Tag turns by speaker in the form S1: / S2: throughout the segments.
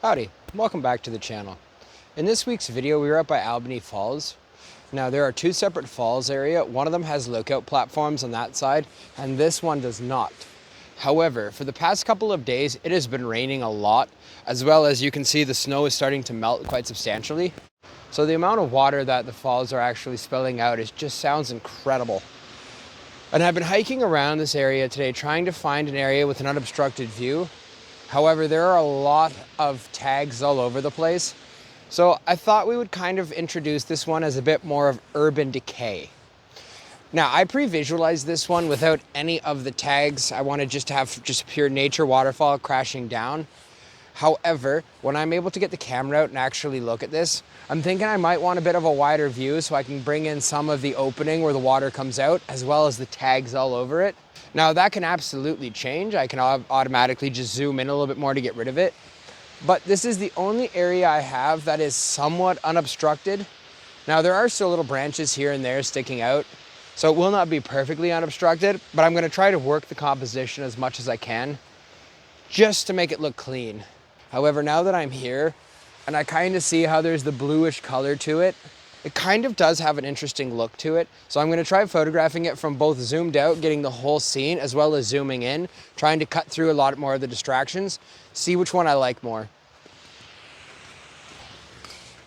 S1: Howdy, welcome back to the channel. In this week's video, we were up by Albion Falls. Now there are two separate falls area. One of them has lookout platforms on that side, and this one does not. However, for the past couple of days, it has been raining a lot, as well as you can see the snow is starting to melt quite substantially. So the amount of water that the falls are actually spilling out just sounds incredible. And I've been hiking around this area today, trying to find an area with an unobstructed view. However, there are a lot of tags all over the place. So I thought we would kind of introduce this one as a bit more of urban decay. Now, I pre-visualized this one without any of the tags. I wanted just to have pure nature waterfall crashing down. However, when I'm able to get the camera out and actually look at this, I'm thinking I might want a bit of a wider view so I can bring in some of the opening where the water comes out, as well as the tags all over it. Now that can absolutely change. I can automatically just zoom in a little bit more to get rid of it. But this is the only area I have that is somewhat unobstructed. Now there are still little branches here and there sticking out, so it will not be perfectly unobstructed, but I'm gonna try to work the composition as much as I can, just to make it look clean. However, now that I'm here, and I kind of see how there's the bluish color to it, it kind of does have an interesting look to it. So I'm gonna try photographing it from both zoomed out, getting the whole scene, as well as zooming in, trying to cut through a lot more of the distractions, see which one I like more.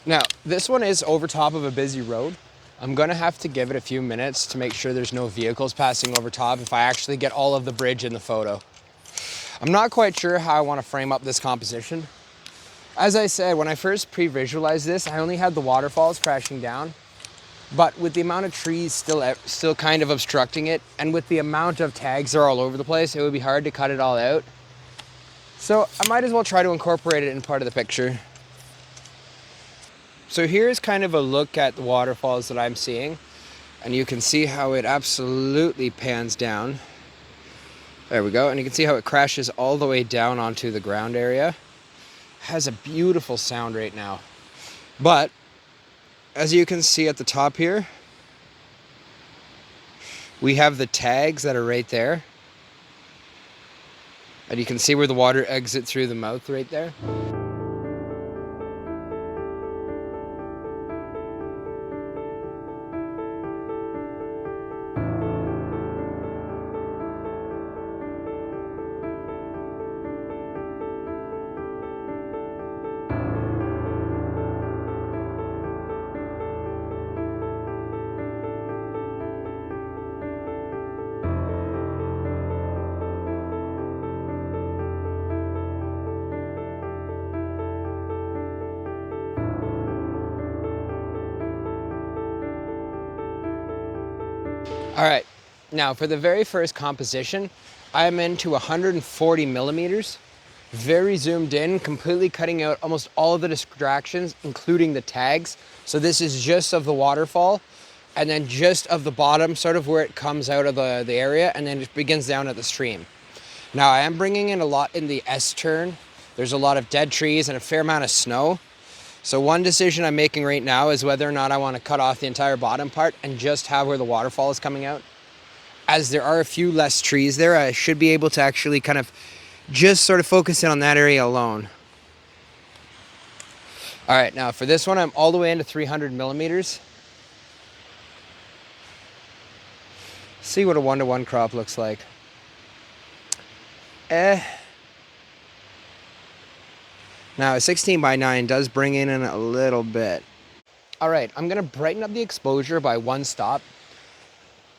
S1: Now, this one is over top of a busy road. I'm gonna have to give it a few minutes to make sure there's no vehicles passing over top if I actually get all of the bridge in the photo. I'm not quite sure how I wanna frame up this composition. As I said, when I first pre-visualized this, I only had the waterfalls crashing down, but with the amount of trees still kind of obstructing it, and with the amount of tags that are all over the place, it would be hard to cut it all out. So I might as well try to incorporate it in part of the picture. So here's kind of a look at the waterfalls that I'm seeing, and you can see how it absolutely pans down. There we go, and you can see how it crashes all the way down onto the ground area. Has a beautiful sound right now. But as you can see at the top here, we have the tags that are right there. And you can see where the water exits through the mouth right there. All right, now for the very first composition, I'm into 140 millimeters, very zoomed in, completely cutting out almost all of the distractions, including the tags. So this is just of the waterfall, and then just of the bottom, sort of where it comes out of the area, and then it begins down at the stream. Now I am bringing in a lot in the S-turn. There's a lot of dead trees and a fair amount of snow. So one decision I'm making right now is whether or not I want to cut off the entire bottom part and just have where the waterfall is coming out. As there are a few less trees there, I should be able to actually kind of just sort of focus in on that area alone. All right, now for this one, I'm all the way into 300 millimeters. See what a 1-to-1 crop looks like. Now a 16:9 does bring in a little bit. All right, I'm gonna brighten up the exposure by one stop.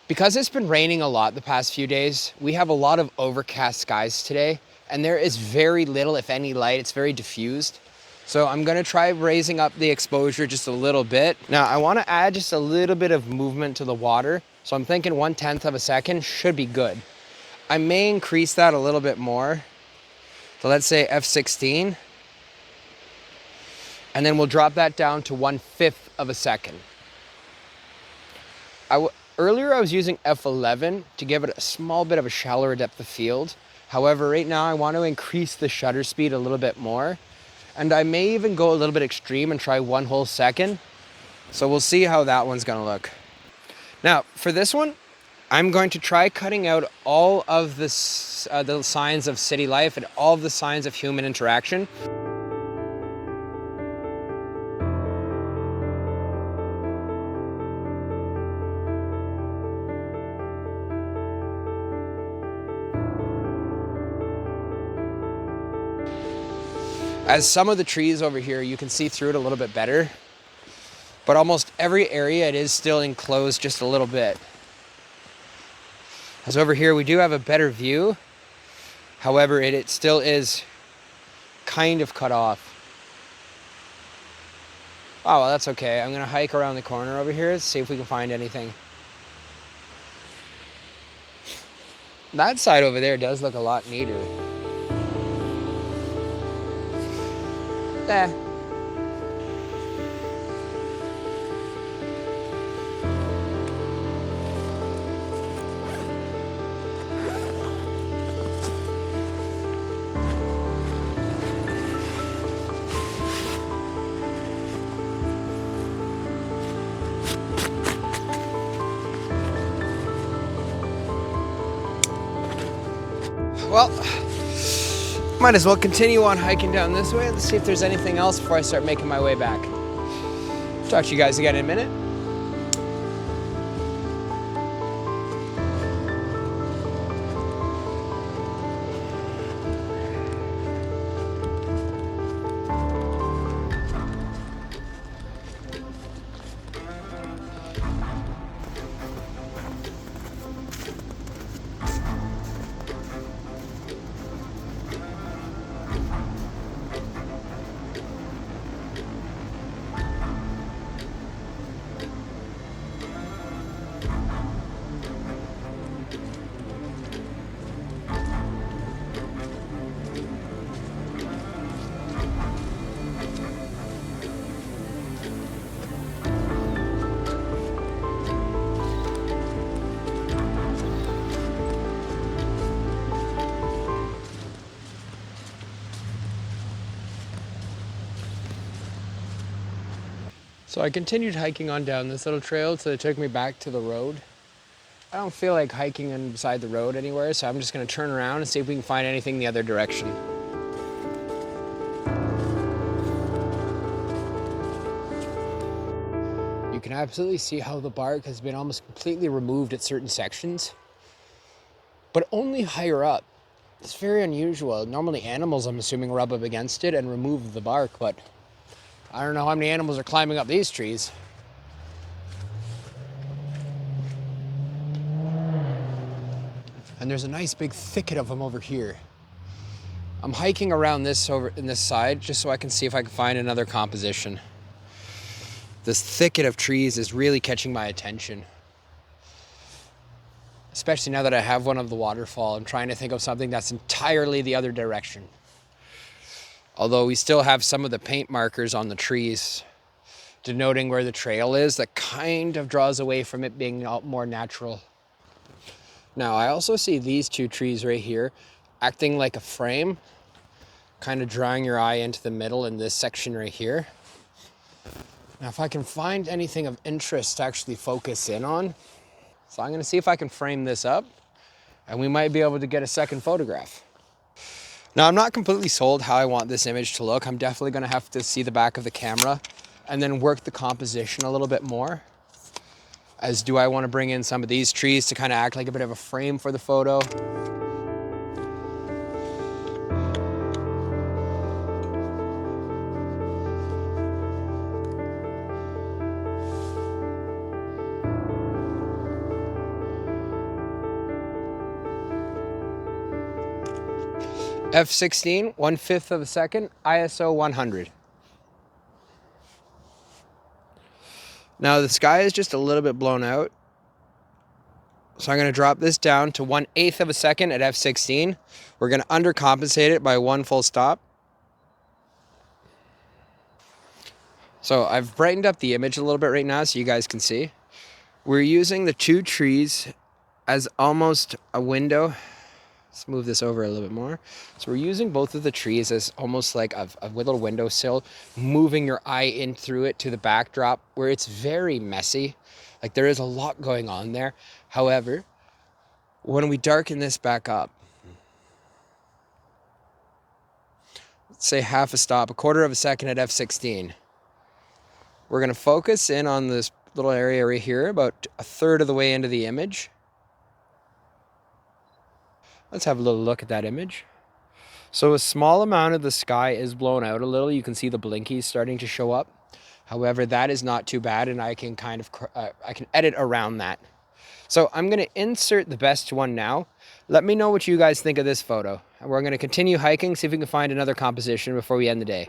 S1: Because it's been raining a lot the past few days, we have a lot of overcast skies today, and there is very little, if any, light. It's very diffused. So I'm gonna try raising up the exposure just a little bit. Now I wanna add just a little bit of movement to the water. So I'm thinking 1/10 of a second should be good. I may increase that a little bit more. So let's say f16. And then we'll drop that down to 1/5 of a second. Earlier I was using f11 to give it a small bit of a shallower depth of field. However, right now I want to increase the shutter speed a little bit more. And I may even go a little bit extreme and try 1 whole second. So we'll see how that one's gonna look. Now, for this one, I'm going to try cutting out all of the signs of city life and all of the signs of human interaction. As some of the trees over here, you can see through it a little bit better, but almost every area it is still enclosed just a little bit. As over here, we do have a better view. However, it still is kind of cut off. Oh, well, that's okay. I'm gonna hike around the corner over here, see if we can find anything. That side over there does look a lot neater. Eh. Well, might as well continue on hiking down this way. Let's see if there's anything else before I start making my way back. Talk to you guys again in a minute. So I continued hiking on down this little trail till it took me back to the road. I don't feel like hiking on beside the road anywhere, so I'm just gonna turn around and see if we can find anything the other direction. You can absolutely see how the bark has been almost completely removed at certain sections, but only higher up. It's very unusual. Normally animals, I'm assuming, rub up against it and remove the bark, but I don't know how many animals are climbing up these trees. And there's a nice big thicket of them over here. I'm hiking around this over in this side just so I can see if I can find another composition. This thicket of trees is really catching my attention. Especially now that I have one of the waterfall. I'm trying to think of something that's entirely the other direction. Although we still have some of the paint markers on the trees denoting where the trail is, that kind of draws away from it being more natural. Now I also see these two trees right here acting like a frame, kind of drawing your eye into the middle in this section right here. Now if I can find anything of interest to actually focus in on, so I'm gonna see if I can frame this up and we might be able to get a second photograph. Now, I'm not completely sold how I want this image to look. I'm definitely gonna have to see the back of the camera and then work the composition a little bit more. As do I wanna bring in some of these trees to kind of act like a bit of a frame for the photo? F16, 1/5 of a second, ISO 100. Now the sky is just a little bit blown out. So I'm gonna drop this down to 1/8 of a second at F16. We're gonna undercompensate it by 1 full stop. So I've brightened up the image a little bit right now so you guys can see. We're using the two trees as almost a window. Let's move this over a little bit more. So we're using both of the trees as almost like a little windowsill, moving your eye in through it to the backdrop where it's very messy. Like there is a lot going on there. However, when we darken this back up, let's say half a stop, 1/4 of a second at F16. We're gonna focus in on this little area right here, about 1/3 of the way into the image. Let's have a little look at that image. So a small amount of the sky is blown out a little. You can see the blinkies starting to show up. However, that is not too bad, and I can kind of I can edit around that. So I'm going to insert the best one now. Let me know what you guys think of this photo. And we're going to continue hiking, see if we can find another composition before we end the day.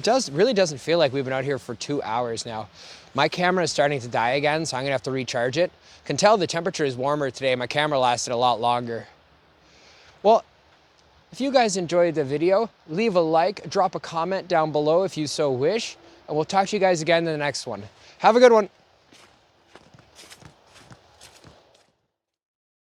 S1: It really doesn't feel like we've been out here for 2 hours now. My camera is starting to die again, so I'm gonna have to recharge it. Can tell the temperature is warmer today. My camera lasted a lot longer. Well, if you guys enjoyed the video, leave a like, drop a comment down below if you so wish, and we'll talk to you guys again in the next one. Have a good one.